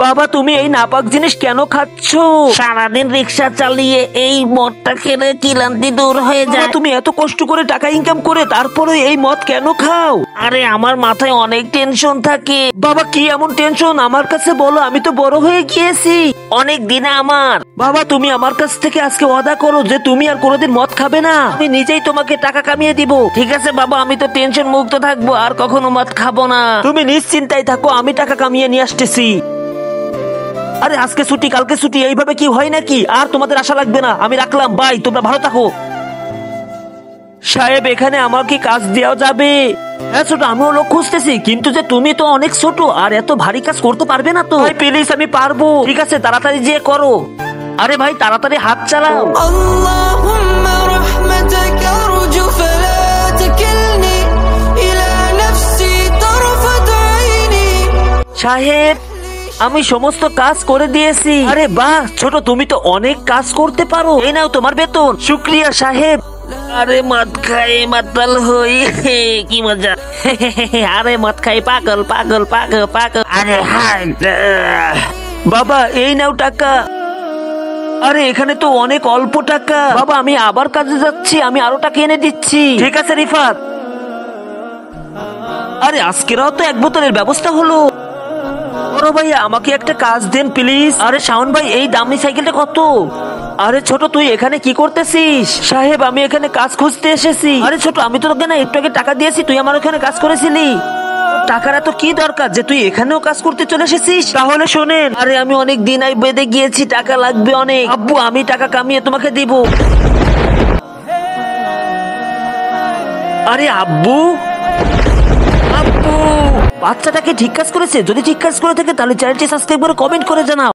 বাবা তুমি এই নাপাক জিনিস কেন খাচ্ছ? সারাদিন রিক্সা চালিয়ে এই মদটা খেলে ক্লান্তি দূর হয়ে যায়। তুমি এত কষ্ট করে টাকা ইনকাম করে তারপরে এই মদ কেন খাও? আরে আমার মাথায় অনেক টেনশন থাকে। বাবা কি এমন টেনশন আমার কাছে বলো, আমি তো বড় হয়ে গিয়েছি অনেক দিনে আমার। বাবা তুমি আমার কাছ থেকে আজকে ওয়াদা করো যে তুমি আর কোনোদিন মদ খাবে না, আমি নিজেই তোমাকে টাকা কামিয়ে দিব। ঠিক আছে বাবা, আমি তো টেনশন মুক্ত থাকবো, আর কখনো মদ খাবো না। তুমি নিশ্চিন্তায় থাকো, আমি টাকা কামিয়ে নিয়ে আসতেছি। আরে আজকে ছুটি কালকে ছুটি, এইভাবে কি হয় নাকি? আর তোমাদের আশা লাগবে না, আমি রাখলাম, বাই, তোমরা ভালো থাকো। সাহেব এখানে আমাকে কাজ দেওয়া যাবে? হ্যাঁ ছোট, আমিও লোক খুঁজতেছি, কিন্তু যে তুমি তো অনেক ছোট আর এত ভারী কাজ করতে পারবে না তো। ভাই প্লিজ, আমি পারবো। ঠিক আছে তাড়াতাড়ি যে করো। আরে ভাই তাড়াতাড়ি হাত চালাও। আল্লাহুম্মা রাহমাতাকা আরজু ফালা তাকিলনি ইলা নাফসি তারফাত আইনি। সাহেব আমি সমস্ত কাজ করে দিয়েছি। আরে বাহ ছোট, তুমি তো অনেক কাজ করতে পারো। এই নাও তোমার বেতন। শুক্রিয়া সাহেব। আরে মদ খাই মাতাল হই, কি মজা। আরে মদ খাই পাগল পাগল পাগল পাগল। আরে হাই বাবা এই নাও টাকা। আরে এখানে তো অনেক অল্প টাকা। বাবা আমি আবার কাজে যাচ্ছি, আমি আরো টাকা এনে দিচ্ছি। ঠিক আছে রিফাত। আরে আজকেরাও তো এক বোতলের ব্যবস্থা হলো। বড় ভাইয়া আমাকে একটা কাজ দেন প্লিজ। আরে শাওন ভাই এই দামি সাইকেলটা কত? আরে ছোট তুই এখানে কি করতেছিস? সাহেব আমি এখানে কাজ খুঁজতে এসেছি। আরে ছোট আমি তো তোকে না একটু আগে টাকা দিয়েছি, তুই আমার ওখানে কাজ করেছিলি। টাকার এত কি দরকার যে তুই এখানেও কাজ করতে চলে এসেছিস? তাহলে শোনেন, আরে আমি অনেক দিন আই বেঁধে গিয়েছি, টাকা লাগবে অনেক। আব্বু আমি টাকা কামিয়ে তোমাকে দিব। আরে আব্বু, আব্বু বাচ্চাটাকে ঠিক কাজ করেছে? যদি ঠিক কাজ করে থাকে তাহলে চ্যানেলটি সাবস্ক্রাইব করে কমেন্ট করে জানাও।